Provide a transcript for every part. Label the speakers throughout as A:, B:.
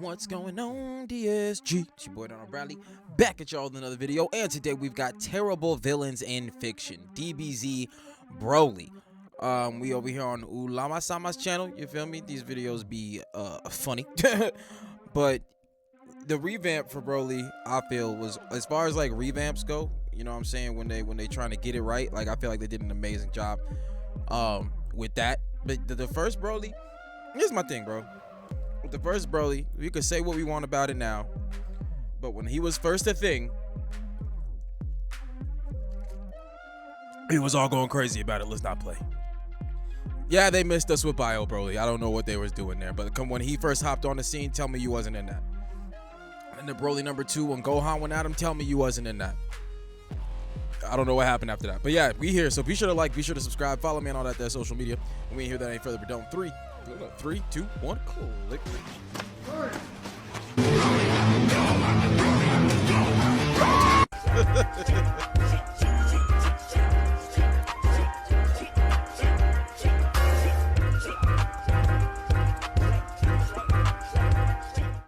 A: What's going on, DSG? It's your boy Darrnell Bradley, back at y'all with another video, and today we've got terrible villains in fiction, DBZ Broly. We over here on Olamasama's channel, you feel me? These videos be funny, but the revamp for Broly, I feel, was, as far as like revamps go, you know what I'm saying, when they trying to get it right, like I feel like they did an amazing job with that. But the first Broly, here's my thing, bro. With the first Broly, we could say what we want about it now, but when he was first a thing, he was all going crazy about it. Let's not play. Yeah, they missed us with Bio Broly. I don't know what they was doing there, but when he first hopped on the scene, tell me you wasn't in that. And the Broly number 2, when Gohan went at him, tell me you wasn't in that. I don't know what happened after that, but yeah, we here. So be sure to like, be sure to subscribe, follow me on all that social media. And we ain't hear that any further, but don't. 3, 2, 1, click.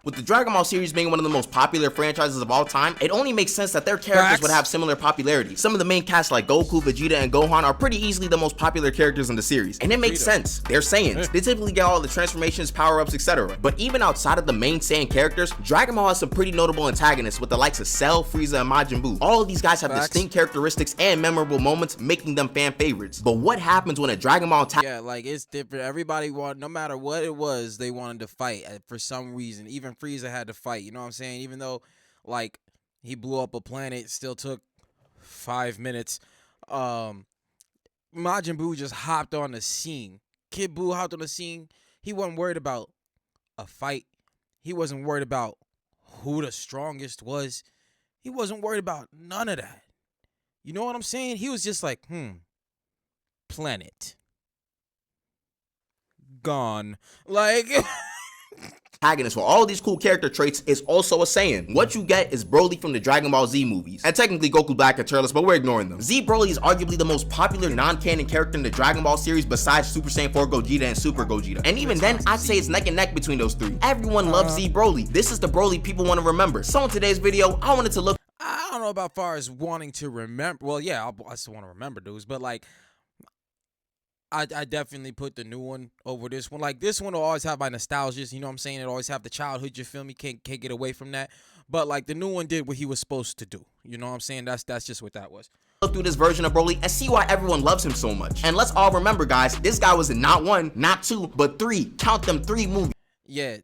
B: With the Dragon Ball series being one of the most popular franchises of all time, it only makes sense that their characters would have similar popularity. Some of the main cast like Goku, Vegeta, and Gohan are pretty easily the most popular characters in the series. And it makes sense. They're Saiyans. They typically get all the transformations, power-ups, etc. But even outside of the main Saiyan characters, Dragon Ball has some pretty notable antagonists with the likes of Cell, Frieza, and Majin Buu. All of these guys have distinct characteristics and memorable moments, making them fan favorites. But what happens when a Dragon Ball
A: yeah, like, it's different. Everybody no matter what it was, they wanted to fight for some reason. Even Frieza had to fight, you know what I'm saying? Even though, like, he blew up a planet, it still took 5 minutes. Majin Buu just hopped on the scene. Kid Buu hopped on the scene. He wasn't worried about a fight. He wasn't worried about who the strongest was. He wasn't worried about none of that. You know what I'm saying? He was just like, planet gone. Like,
B: antagonist for all of these cool character traits is also a Saiyan. What you get is Broly from the Dragon Ball Z movies, and technically Goku Black and Turles, but we're ignoring them. Z Broly is arguably the most popular non-canon character in the Dragon Ball series besides Super Saiyan 4 Gogeta and Super Gogeta. And even then, I'd say it's neck and neck between those three. Everyone loves Z Broly. This is the Broly people want to remember. So in today's video, I wanted to look.
A: I don't know about far as wanting to remember. Well, yeah, I still want to remember dudes, but like, I definitely put the new one over this one. Like, this one will always have my nostalgias, you know what I'm saying? It always have the childhood, you feel me? Can't get away from that. But like, the new one did what he was supposed to do. You know what I'm saying? That's just what that was.
B: Look through this version of Broly and see why everyone loves him so much. And let's all remember, guys, this guy was in not 1, not 2, but 3. Count them 3 movies.
A: Yeah.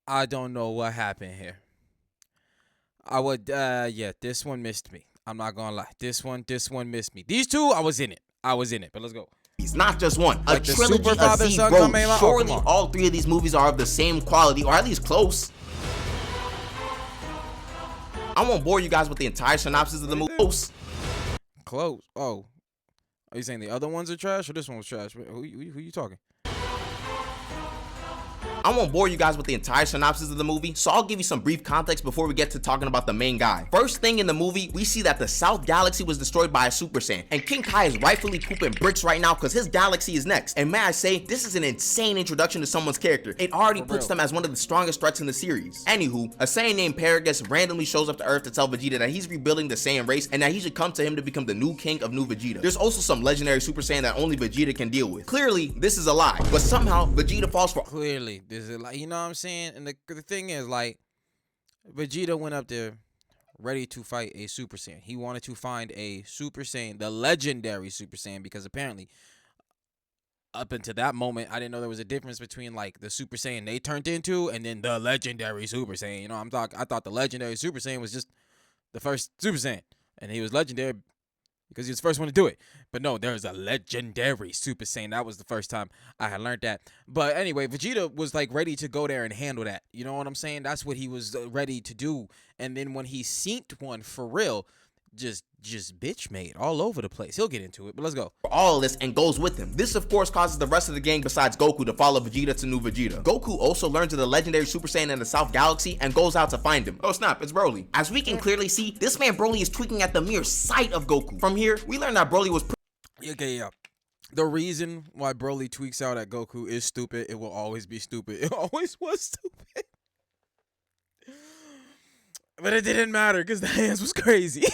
A: I don't know what happened here. Yeah, this one missed me. I'm not gonna lie. This one missed me. These two, I was in it, but let's go.
B: He's not just one.
A: Like
B: a trilogy of Z Broly. Surely all 3 of these movies are of the same quality, or at least close. I won't bore you guys with the entire synopsis of the movie.
A: Close. Oh, are you saying the other ones are trash, or this one was trash? Who you talking?
B: I won't bore you guys with the entire synopsis of the movie, so I'll give you some brief context before we get to talking about the main guy. First thing in the movie, we see that the South Galaxy was destroyed by a Super Saiyan, and King Kai is rightfully pooping bricks right now because his galaxy is next. And may I say, this is an insane introduction to someone's character. It already puts them as one of the strongest threats in the series. Anywho, a Saiyan named Paragus randomly shows up to Earth to tell Vegeta that he's rebuilding the Saiyan race and that he should come to him to become the new king of New Vegeta. There's also some legendary Super Saiyan that only Vegeta can deal with. Clearly, this is a lie, but somehow Vegeta falls for—
A: Clearly, this is a lie. You know what I'm saying? And the thing is, like, Vegeta went up there ready to fight a Super Saiyan. He wanted to find a Super Saiyan, the legendary Super Saiyan, because apparently up until that moment, I didn't know there was a difference between like the Super Saiyan they turned into and then the legendary Super Saiyan. You know, I thought the legendary Super Saiyan was just the first Super Saiyan, and he was legendary because he was the first one to do it. But no, there's a legendary Super Saiyan. That was the first time I had learned that. But anyway, Vegeta was like ready to go there and handle that. You know what I'm saying? That's what he was ready to do. And then when he synced one for real, just bitch made all over the place. He'll get into it, but let's go.
B: All of this and goes with him. This of course causes the rest of the gang besides Goku to follow Vegeta to New Vegeta. Goku also learns of the legendary Super Saiyan in the South Galaxy and goes out to find him. Oh snap, it's Broly. As we can clearly see, this man Broly is tweaking at the mere sight of Goku. From here, we learn that Broly was
A: okay, yeah. The reason why Broly tweaks out at Goku is stupid. It will always be stupid. It always was stupid. But it didn't matter because the hands was crazy.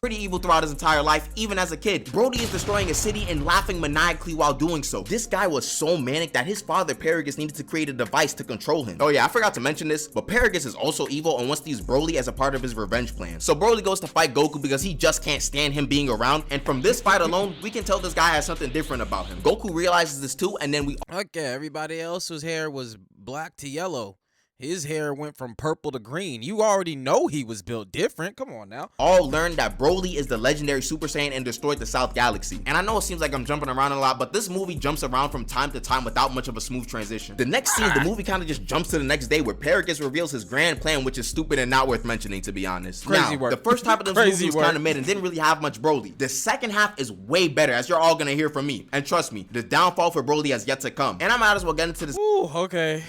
B: Pretty evil throughout his entire life, even as a kid. Brody is destroying a city and laughing maniacally while doing so. This guy was so manic that his father Paragus needed to create a device to control him. Oh yeah, I forgot to mention this, but Paragus is also evil and wants to use Broly as a part of his revenge plan. So Broly goes to fight Goku because he just can't stand him being around, and from this fight alone, we can tell this guy has something different about him. Goku realizes this too, and then we
A: Okay, everybody else's hair was black to yellow. His hair went from purple to green. You already know he was built different. Come on now.
B: all learned that Broly is the legendary Super Saiyan and destroyed the South Galaxy. And I know it seems like I'm jumping around a lot, but this movie jumps around from time to time without much of a smooth transition. The next scene, the movie kind of just jumps to the next day where Paragus reveals his grand plan, which is stupid and not worth mentioning, to be honest.
A: Crazy
B: now,
A: work.
B: The first half of this movie was kind of mid and didn't really have much Broly. The second half is way better, as you're all gonna hear from me. And trust me, the downfall for Broly has yet to come. And I might as well get into this.
A: Ooh, okay.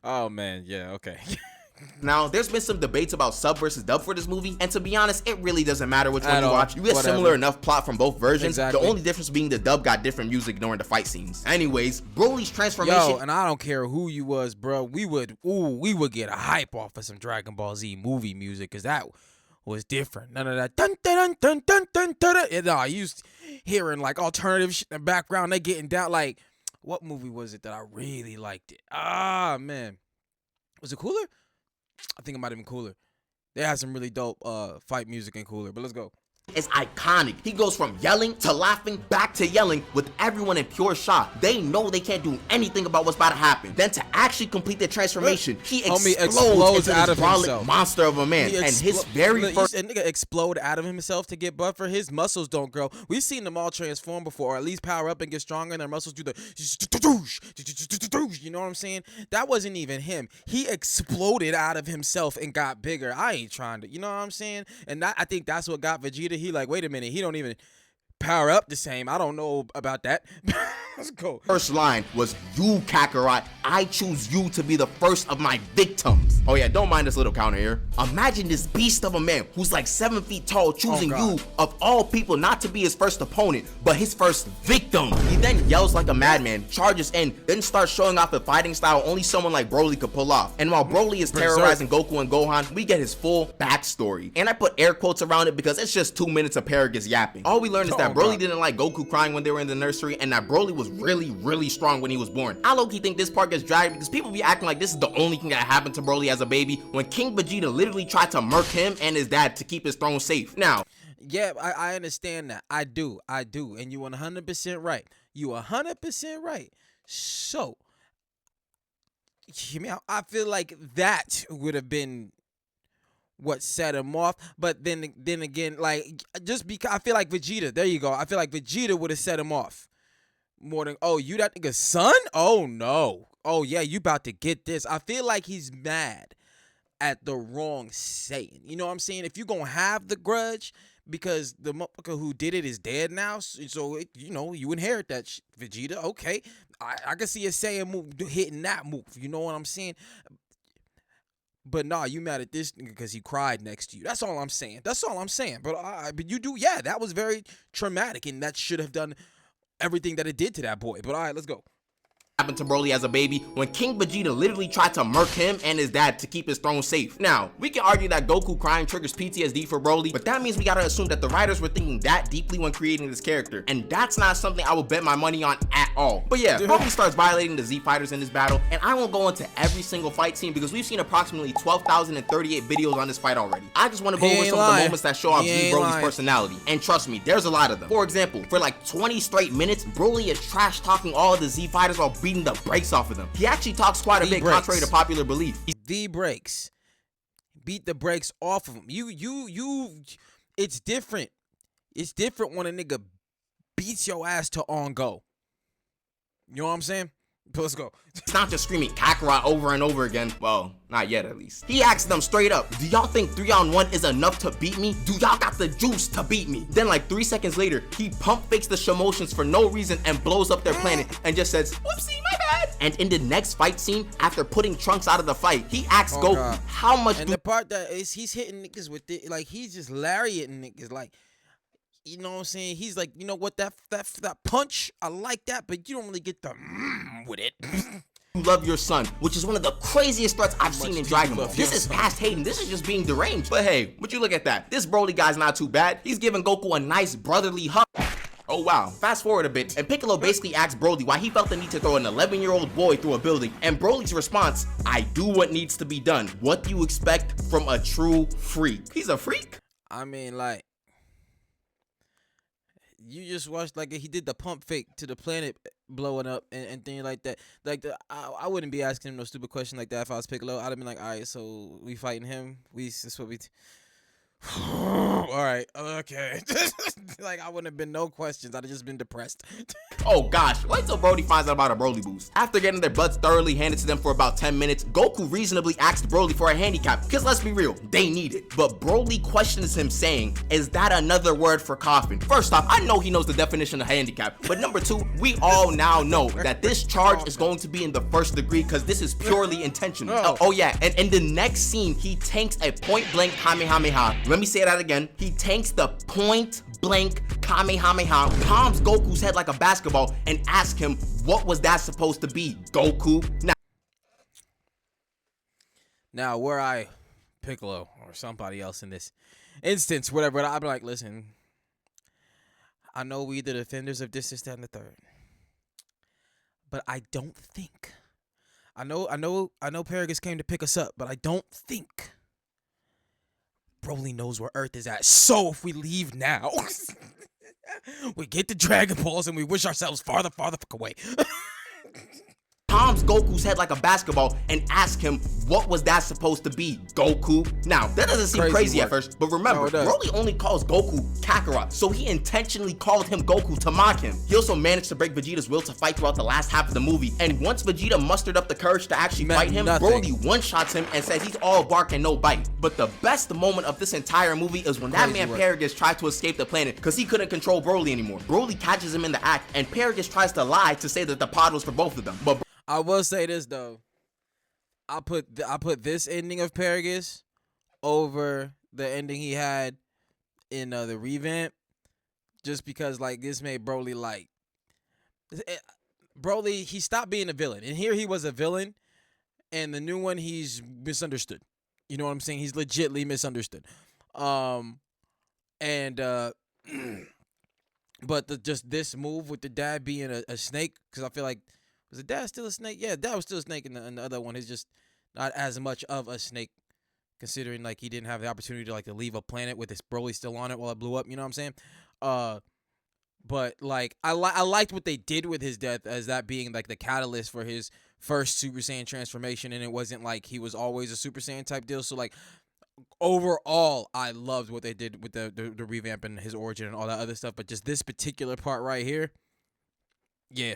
A: Oh man, yeah, okay.
B: Now, there's been some debates about sub versus dub for this movie, and to be honest, it really doesn't matter which one
A: At
B: you
A: all.
B: watch. You get
A: Whatever.
B: similar enough plot from both versions.
A: Exactly.
B: The only difference being the dub got different music during the fight scenes. Anyways, Broly's transformation.
A: Yo, and I don't care who you was, bro. We would get a hype off of some Dragon Ball Z movie music, cause that was different. None of that dun dun dun dun dun dun dun. And, I used hearing like alternative shit in the background. They getting down. Like, what movie was it that I really liked it? Ah man, was it Cooler? I think it might have been Cooler. They had some really dope fight music in Cooler, but let's go.
B: is iconic. He goes from yelling to laughing back to yelling with everyone in pure shock. They know they can't do anything about what's about to happen. Then to actually complete the transformation, he explodes
A: out
B: into
A: of
B: this brolic
A: himself.
B: monster of a man. And his very
A: Look,
B: first
A: a nigga explode out of himself to get buffer. His muscles don't grow. We've seen them all transform before, or at least power up and get stronger, and their muscles do the you know what I'm saying? That wasn't even him. He exploded out of himself and got bigger. I ain't trying to, you know what I'm saying? And I think that's what got Vegeta. He like, wait a minute, he don't even power up the same. I don't know about that. Let's go.
B: first line was, "You, Kakarot, I choose you to be the first of my victims." Oh yeah, don't mind this little counter here. Imagine this beast of a man who's like 7 feet tall choosing you, of all people, not to be his first opponent, but his first victim. He then yells like a madman, charges in, then starts showing off a fighting style only someone like Broly could pull off. And while Broly is terrorizing Goku and Gohan, we get his full backstory. And I put air quotes around it because it's just 2 minutes of Paragus yapping. All we learned is that Broly didn't like Goku crying when they were in the nursery, and that Broly was really strong when he was born. I low-key think this part gets dragged because people be acting like this is the only thing that happened to Broly as a baby, when King Vegeta literally tried to murk him and his dad to keep his throne safe. Now,
A: yeah, I understand that. I do. And you 100% right. You 100% right. So, hear me out. I feel like that would have been what set him off. But then again, like, just because I feel like Vegeta, there you go. I feel like Vegeta would have set him off more than, oh, you that nigga's son? Oh no. Oh yeah, you about to get this. I feel like he's mad at the wrong Saiyan. You know what I'm saying? If you gonna have the grudge because the motherfucker who did it is dead now, so it, you know, you inherit that Vegeta. Okay, I can see a Saiyan move hitting that move. You know what I'm saying? But nah, you mad at this nigga because he cried next to you. That's all I'm saying. But you do, yeah, that was very traumatic, and that should have done everything that it did to that boy. But all right, let's go.
B: Happened to Broly as a baby, when King Vegeta literally tried to murk him and his dad to keep his throne safe. Now, we can argue that Goku crying triggers PTSD for Broly, but that means we gotta assume that the writers were thinking that deeply when creating this character, and that's not something I would bet my money on at all. But yeah, Broly starts violating the Z fighters in this battle, and I won't go into every single fight scene because we've seen approximately 12,038 videos on this fight already. I just want to go over some of the moments that show off Z Broly's personality, and trust me, there's a lot of them. For example, for like 20 straight minutes, Broly is trash talking all of the Z fighters while beating the brakes off of them. He actually talks quite a bit, contrary to popular belief.
A: The brakes. Beat the brakes off of him. It's different. It's different when a nigga beats your ass to on go. You know what I'm saying? Let's go.
B: It's not just screaming Kakarot over and over again. Well, not yet at least. He asked them straight up, do y'all think 3-on-1 is enough to beat me? Do y'all got the juice to beat me? Then like 3 seconds later, he pump fakes the Shamotions for no reason and blows up their planet and just says, whoopsie, my bad. And in the next fight scene, after putting Trunks out of the fight, he asks Goku, how much
A: and the part that is he's hitting niggas with it, like he's just lariating niggas, like you know what I'm saying? He's like, you know what, that punch, I like that, but you don't really get the with it.
B: You love your son, which is one of the craziest threats I've seen in Dragon Ball. This is
A: son?
B: past hating, this is just being deranged. But hey, would you look at that? This Broly guy's not too bad. He's giving Goku a nice brotherly hug. Oh wow, fast forward a bit, and Piccolo basically asked Broly why he felt the need to throw an 11-year-old boy through a building, and Broly's response, I do what needs to be done. What do you expect from a true freak? He's a freak?
A: I mean, like, you just watched, like, he did the pump fake to the planet blowing up and things like that. Like, I wouldn't be asking him no stupid question like that if I was Piccolo. I'd have been like, all right, so we fighting him? That's what we... all right, okay. Like, I wouldn't have been no questions. I'd have just been depressed.
B: Oh gosh, wait till Brody finds out about a Broly boost. After getting their butts thoroughly handed to them for about 10 minutes, Goku reasonably asked Broly for a handicap, because let's be real, they need it. But Broly questions him saying, is that another word for coffin? First off, I know he knows the definition of handicap, but number two, we all now know that this charge is going to be in the first degree because this is purely intentional. Oh yeah, and in the next scene, he tanks a point-blank Kamehameha. Let me say that again. He tanks the point-blank Kamehameha, palms Goku's head like a basketball, and asks him, what was that supposed to be, Goku?
A: Now, were I Piccolo or somebody else in this instance, whatever, I'd be like, listen, I know we the defenders of this, that, and the third, but I don't think, I know Paragus came to pick us up, but I don't think Broly knows where Earth is at. So if we leave now, we get the Dragon Balls and we wish ourselves farther away.
B: Palms Goku's head like a basketball and ask him, what was that supposed to be, Goku? Now, that doesn't seem crazy at first, but remember, Broly only calls Goku Kakarot, so he intentionally called him Goku to mock him. He also managed to break Vegeta's will to fight throughout the last half of the movie, and once Vegeta mustered up the courage to actually fight him, Broly one-shots him and says he's all bark and no bite. But the best moment of this entire movie is when that man Paragus tried to escape the planet because he couldn't control Broly anymore. Broly catches him in the act, and Paragus tries to lie to say that the pod was for both of them. But
A: I will say this though, I put this ending of Paragus over the ending he had in the revamp, just because like this made Broly like Broly, he stopped being a villain, and here he was a villain, and the new one he's misunderstood. You know what I'm saying? He's legitly misunderstood. But just this move with the dad being a snake, because I feel like, was the dad still a snake? Yeah, dad was still a snake, and the other one is just not as much of a snake, considering like he didn't have the opportunity to like to leave a planet with his Broly still on it while it blew up. You know what I'm saying? But like I liked what they did with his death as that being like the catalyst for his first Super Saiyan transformation, and it wasn't like he was always a Super Saiyan type deal. So like overall, I loved what they did with the revamp and his origin and all that other stuff. But just this particular part right here, yeah.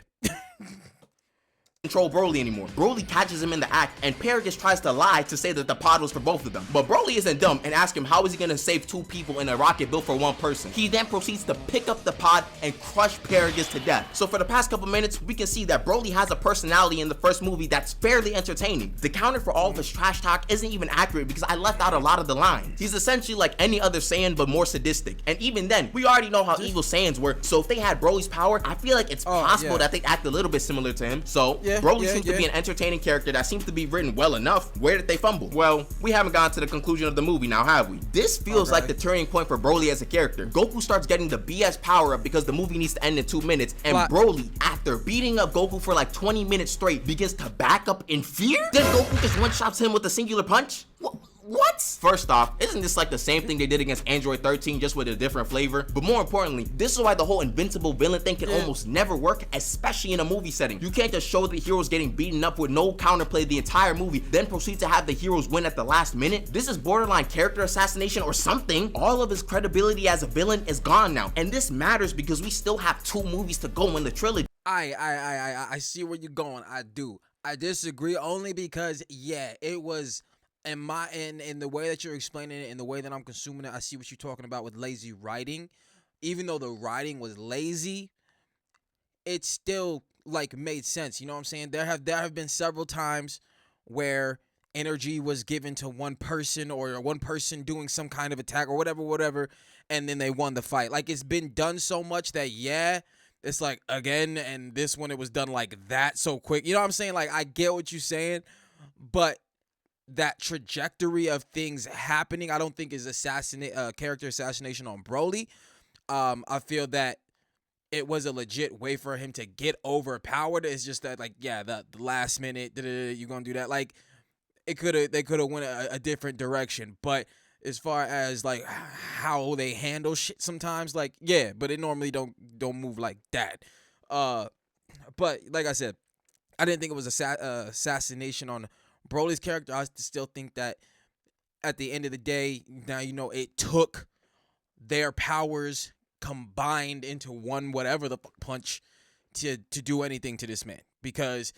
B: Control Broly anymore. Broly catches him in the act, and Paragus tries to lie to say that the pod was for both of them. But Broly isn't dumb and asks him how is he gonna save two people in a rocket built for one person. He then proceeds to pick up the pod and crush Paragus to death. So for the past couple minutes, we can see that Broly has a personality in the first movie that's fairly entertaining. The counter for all of his trash talk isn't even accurate because I left out a lot of the lines. He's essentially like any other Saiyan but more sadistic. And even then, we already know how evil Saiyans work, so if they had Broly's power, I feel like it's possible that they'd act a little bit similar to him. So Broly seems to be an entertaining character that seems to be written well enough. Where did they fumble? Well, we haven't gotten to the conclusion of the movie now, have we? This feels like the turning point for Broly as a character. Goku starts getting the BS power up because the movie needs to end in 2 minutes, and Broly, after beating up Goku for like 20 minutes straight, begins to back up in fear? Then Goku just one-shots him with a singular punch? What? First off, isn't this like the same thing they did against Android 13 just with a different flavor? But more importantly, this is why the whole invincible villain thing can almost never work, especially in a movie setting. You can't just show the heroes getting beaten up with no counterplay the entire movie, then proceed to have the heroes win at the last minute. This is borderline character assassination or something. All of his credibility as a villain is gone now, and this matters because we still have 2 movies to go in the trilogy.
A: I see where you're going. I do. I disagree only because it was in the way that you're explaining it, in the way that I'm consuming it, I see what you're talking about with lazy writing. Even though the writing was lazy, it still like made sense. You know what I'm saying? There have been several times where energy was given to one person or one person doing some kind of attack or whatever, and then they won the fight. Like, it's been done so much that, yeah, it's like, again, and this one, it was done like that so quick. You know what I'm saying? Like, I get what you're saying, but that trajectory of things happening, I don't think is character assassination on Broly. I feel that it was a legit way for him to get overpowered. It's just that, like, yeah, the last minute, you're gonna do that. Like, they could have went a different direction. But as far as like how they handle shit sometimes, like, yeah, but it normally don't move like that. But like I said, I didn't think it was assassination on Broly's character. I still think that at the end of the day, now, you know, it took their powers combined into one whatever the punch to do anything to this man, because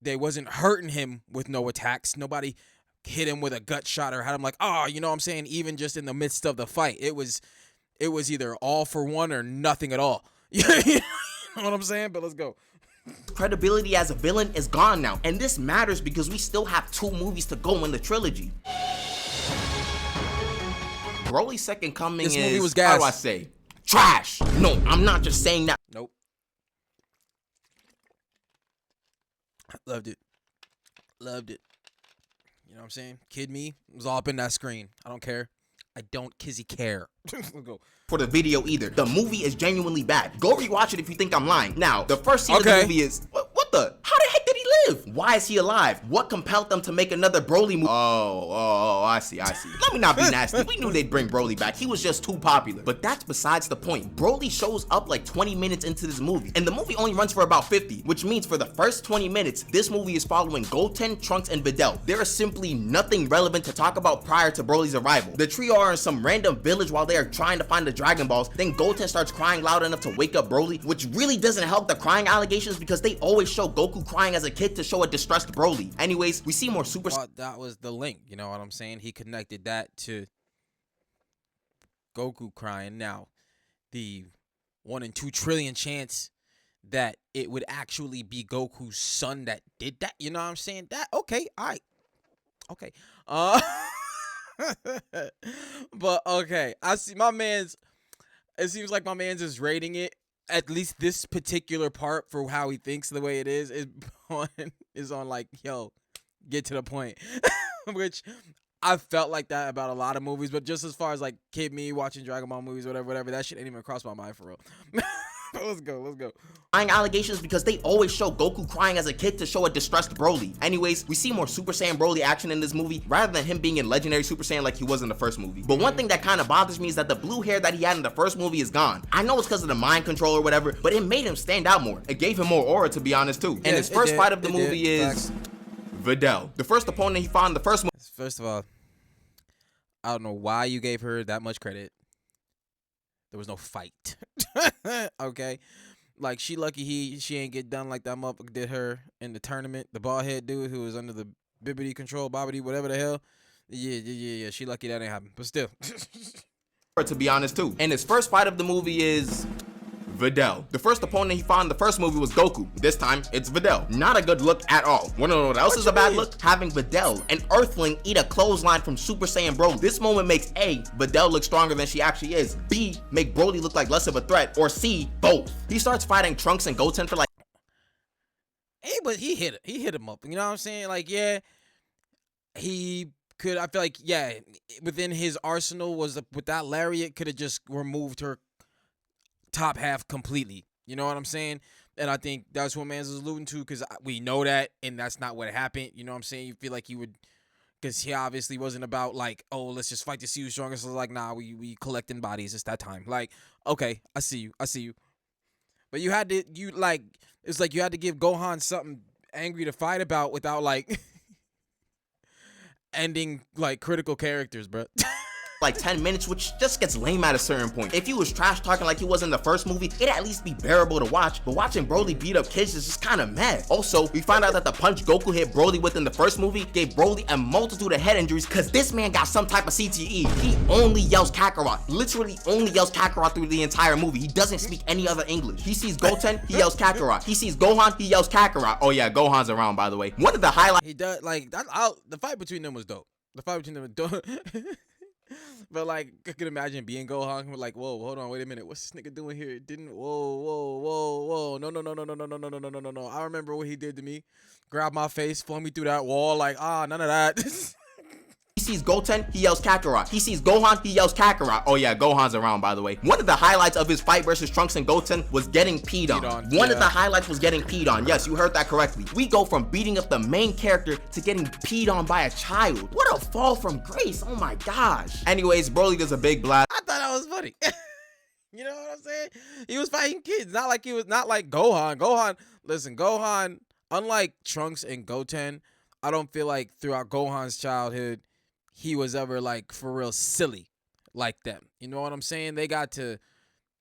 A: they wasn't hurting him with no attacks. Nobody hit him with a gut shot or had him like, oh, you know what I'm saying? Even just in the midst of the fight, it was either all for one or nothing at all. You know what I'm saying? But let's go.
B: Credibility as a villain is gone now, and this matters because we still have 2 movies to go in the trilogy. Broly's second coming
A: This
B: is,
A: movie was gas.
B: how do I say, trash. No, I'm not just saying that.
A: Nope. Loved it. Loved it. You know what I'm saying? Kid me was all up in that screen. I don't care. I don't kizzy care. Let's go.
B: For the video either. The movie is genuinely bad. Go rewatch it if you think I'm lying. Now, the first scene of the movie is, what the? How the heck did he live? Why is he alive? What compelled them to make another Broly movie? Oh, I see. Let me not be nasty. We knew they'd bring Broly back. He was just too popular. But that's besides the point. Broly shows up like 20 minutes into this movie, and the movie only runs for about 50, which means for the first 20 minutes, this movie is following Goten, Trunks, and Videl. There is simply nothing relevant to talk about prior to Broly's arrival. The trio are in some random village while they are trying to find the Dragon Balls. Then Goten starts crying loud enough to wake up Broly, which really doesn't help the crying allegations because they always show Goku crying as a kid to show a distressed Broly. Anyways, we see more Super.
A: That was the link. You know what I'm saying? He connected that to Goku crying. Now, the 1 in 2 trillion chance that it would actually be Goku's son that did that. You know what I'm saying? That okay, all right, okay. But okay, I see my man's. It seems like my man's is rating it, at least this particular part, for how he thinks the way it is on like, yo, get to the point. Which I felt like that about a lot of movies, but just as far as like kid me watching Dragon Ball movies, whatever, that shit ain't even cross my mind for real. Let's go.
B: Crying allegations because they always show Goku crying as a kid to show a distressed Broly. Anyways, we see more Super Saiyan Broly action in this movie rather than him being in Legendary Super Saiyan like he was in the first movie. But one thing that kind of bothers me is that the blue hair that he had in the first movie is gone. I know it's because of the mind control or whatever, but it made him stand out more. It gave him more aura, to be honest, too. And his first fight of the movie is Videl, the first opponent he fought in the first movie.
A: First of all, I don't know why you gave her that much credit. There was no fight. Okay? Like, she lucky she ain't get done like that motherfucker did her in the tournament. The bald head dude who was under the bibbity control, bobbity, whatever the hell. Yeah. She lucky that ain't happen. But still.
B: To be honest, too. And his first fight of the movie is Videl. The first opponent he fought in the first movie was Goku. This time, it's Videl. Not a good look at all. Wanna know what else is a bad look? Having Videl, an Earthling, eat a clothesline from Super Saiyan Broly. This moment makes A, Videl look stronger than she actually is. B, make Broly look like less of a threat. Or C, both. He starts fighting Trunks and Goten for like...
A: Hey, but he hit him up. You know what I'm saying? Like, yeah, he could, I feel like, yeah, within his arsenal was, with that lariat, could have just removed her top half completely. You know what I'm saying? And I think that's what Mans is alluding to, because we know that, and that's not what happened. You know what I'm saying? You feel like he would, because he obviously wasn't about like, oh, let's just fight to see who's strongest. So like, nah, we collecting bodies. It's that time. Like, okay, I see you. But you had to, it's like you had to give Gohan something angry to fight about without like ending like critical characters, bro.
B: like 10 minutes, which just gets lame at a certain point. If he was trash talking like he was in the first movie, it'd at least be bearable to watch, but watching Broly beat up kids is just kind of mad. Also, we find out that the punch Goku hit Broly with in the first movie gave Broly a multitude of head injuries because this man got some type of CTE. He only yells Kakarot, literally only yells Kakarot through the entire movie. He doesn't speak any other English. He sees Goten, he yells Kakarot. He sees Gohan, he yells Kakarot. Oh yeah, Gohan's around, by the way. One of the highlights.
A: He does, like, the fight between them was dope. The fight between them was dope. But like, I could imagine being Gohan, like, whoa, hold on, wait a minute, what's this nigga doing here? Whoa, no. I remember what he did to me. Grab my face, flung me through that wall, like, none of that.
B: He sees Goten, he yells Kakarot. He sees Gohan, he yells Kakarot. Oh yeah, Gohan's around, by the way. One of the highlights of his fight versus Trunks and Goten was getting peed on. One of the highlights was getting peed on. Yes, you heard that correctly. We go from beating up the main character to getting peed on by a child. What a fall from grace. Oh my gosh. Anyways, Broly does a big blast.
A: I thought that was funny. You know what I'm saying? He was fighting kids, not like Gohan. Listen, Gohan, unlike Trunks and Goten, I don't feel like throughout Gohan's childhood he was ever like for real silly like them. You know what I'm saying? They got to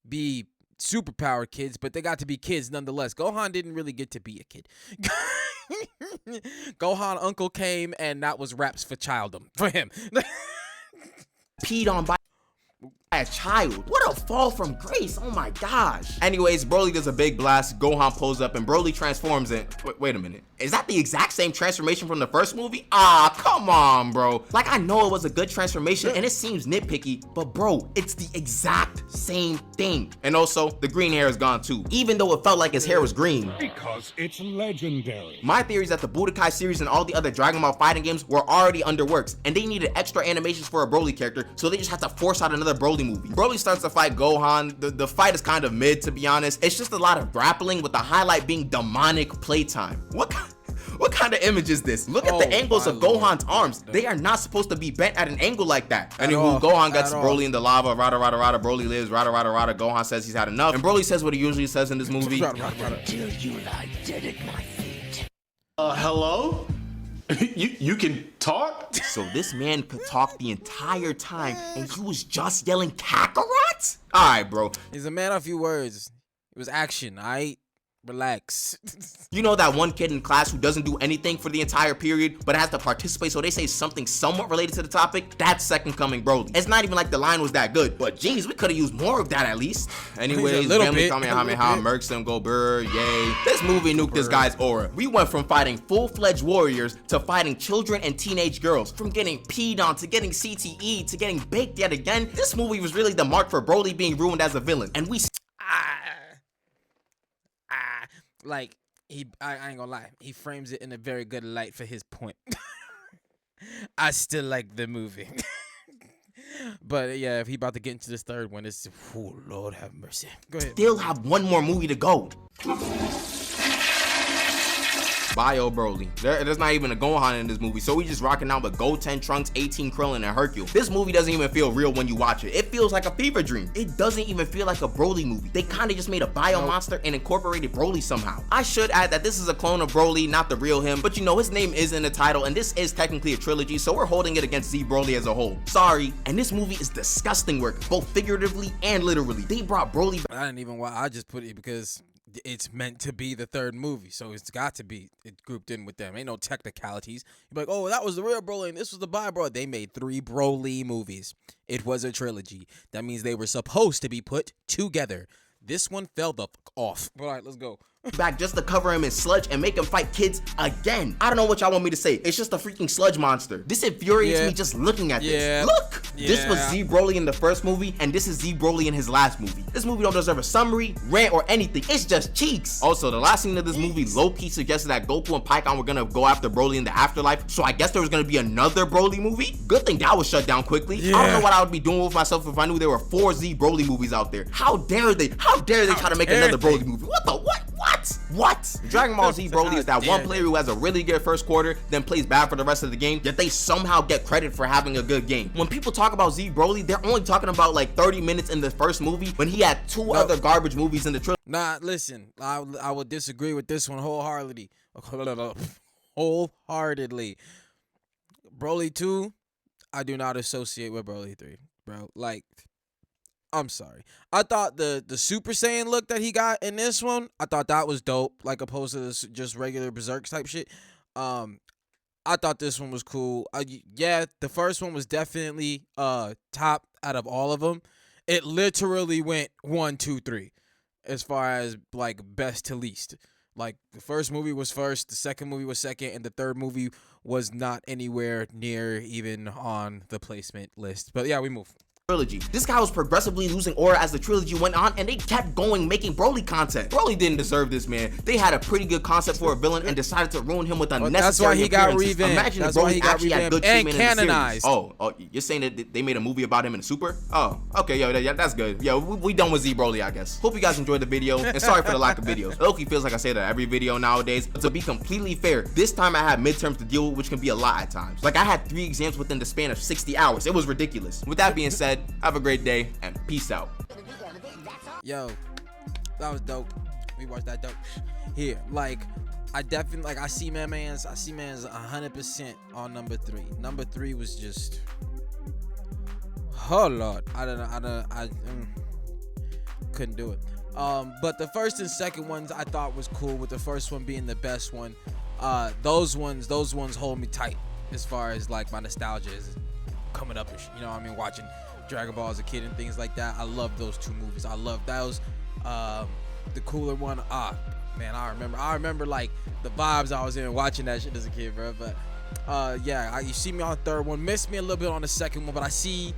A: be superpowered kids, but they got to be kids nonetheless. Gohan didn't really get to be a kid. Gohan uncle came and that was raps for childom for him.
B: Peed on by a child. What a fall from grace. Oh my gosh. Anyways, Broly does a big blast. Gohan pulls up and Broly transforms in. Wait a minute. Is that the exact same transformation from the first movie? Ah, come on, bro. Like, I know it was a good transformation and it seems nitpicky, but bro, it's the exact same thing. And also, the green hair is gone too, even though it felt like his hair was green.
C: Because it's legendary.
B: My theory is that the Budokai series and all the other Dragon Ball fighting games were already underworks, and they needed extra animations for a Broly character, so they just had to force out another Broly movie. Broly starts to fight Gohan. The fight is kind of mid, to be honest. It's just a lot of grappling, with the highlight being demonic playtime. What kind of image is this? Look at the angles of Gohan's arms. They are not supposed to be bent at an angle like that. Anywho, Gohan gets Broly in the lava. Rada, rada, rada. Broly lives. Rada, rada, rada. Gohan says he's had enough. And Broly says what he usually says in this movie.
D: Until you lie dead at my feet.
E: Hello? You can talk?
B: So this man could talk the entire time, and he was just yelling Kakarot? Alright, bro.
A: He's a man of few words. It was action, alright? Relax.
B: You know that one kid in class who doesn't do anything for the entire period, but has to participate so they say something somewhat related to the topic? That's second coming Broly. It's not even like the line was that good, but geez, we could have used more of that at least. Anyways, family Kamehameha, mercs them, go brr, yay. This movie nuked this guy's aura. We went from fighting full-fledged warriors to fighting children and teenage girls. From getting peed on to getting CTE to getting baked yet again. This movie was really the mark for Broly being ruined as a villain. And we
A: like, I ain't gonna lie, he frames it in a very good light for his point. I still like the movie. But yeah, if he about to get into this third one, it's, oh Lord have mercy. Go ahead.
B: Still have one more movie to go. Bio Broly. There's not even a Gohan in this movie, so we just rocking out with Goten, Trunks, 18, Krillin, and Hercule. This movie doesn't even feel real when you watch it. It feels like a fever dream. It doesn't even feel like a Broly movie. They kind of just made a bio monster and incorporated Broly somehow. I should add that this is a clone of Broly, not the real him, but you know, his name is in the title, and this is technically a trilogy, so we're holding it against Z Broly as a whole. Sorry. And this movie is disgusting work, both figuratively and literally. They brought Broly back.
A: I didn't even want, I just put it because it's meant to be the third movie, so it's got to be grouped in with them. Ain't no technicalities. You're like, oh, that was the real Broly and this was the bio Broly. They made 3 Broly movies. It was a trilogy. That means they were supposed to be put together. This one fell the fuck off. All right, let's go.
B: Back just to cover him in sludge and make him fight kids again. I don't know what y'all want me to say. It's just a freaking sludge monster. This infuriates me just looking at this. Look! This was Z Broly in the first movie, and this is Z Broly in his last movie. This movie don't deserve a summary, rant, or anything. It's just cheeks. Also, the last scene of this movie low-key suggested that Goku and Pikkon were gonna go after Broly in the afterlife, so I guess there was gonna be another Broly movie? Good thing that was shut down quickly. I don't know what I would be doing with myself if I knew there were 4 Z Broly movies out there. How dare they try to make another Broly movie? What the what? What? Dragon Ball Z Broly is that one player who has a really good first quarter, then plays bad for the rest of the game, yet they somehow get credit for having a good game. When people talk about Z Broly, they're only talking about like 30 minutes in the first movie when he had 2 other garbage movies in the trilogy.
A: Nah, listen, I would disagree with this one wholeheartedly. Wholeheartedly. Broly 2, I do not associate with Broly 3, bro. Like, I'm sorry. I thought the Super Saiyan look that he got in this one, I thought that was dope, like opposed to this just regular Berserk type shit. I thought this one was cool. Yeah, the first one was definitely top out of all of them. It literally went 1, 2, 3 as far as like best to least. Like the first movie was first, the second movie was second, and the third movie was not anywhere near even on the placement list. But yeah, we move.
B: Trilogy. This guy was progressively losing aura as the trilogy went on, and they kept going making Broly content. Broly didn't deserve this, man. They had a pretty good concept for a villain and decided to ruin him with unnecessary
A: That's why he got
B: appearances.
A: revamped.
B: Imagine
A: That's
B: if
A: why
B: Broly
A: he got
B: actually had good
A: revamped and
B: treatment in the
A: canonized.
B: series. Oh, you're saying that they made a movie about him in the Super? Oh, okay, yo, yeah, that's good. Yo, we done with Z Broly, I guess. Hope you guys enjoyed the video, and sorry for the lack of videos. Loki feels like I say that every video nowadays, but to be completely fair, this time I had midterms to deal with, which can be a lot at times. Like I had 3 exams within the span of 60 hours. It was ridiculous. With that being said, have a great day, and peace out.
A: Yo, that was dope. We watched that dope. Here, like, I definitely, like, I see man's 100% on number 3. Number 3 was just, oh Lord, I couldn't do it. But the first and second ones I thought was cool, with the first one being the best one. Those ones hold me tight as far as like my nostalgia is coming up and you know what I mean, watching Dragon Ball as a kid and things like that. I love those 2 movies. I love those. The cooler one, man, I remember like the vibes I was in watching that shit as a kid, bro. But yeah, you see me on the 3rd one, missed me a little bit on the 2nd one, but I see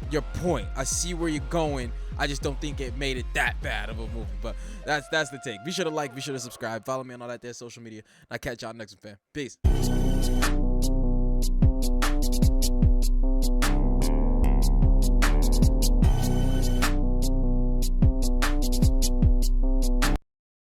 A: your point. I see where you're going. I just don't think it made it that bad of a movie. But that's the take. Be sure to like, be sure to subscribe, follow me on all that there social media. And I'll catch y'all next one, fam. Peace.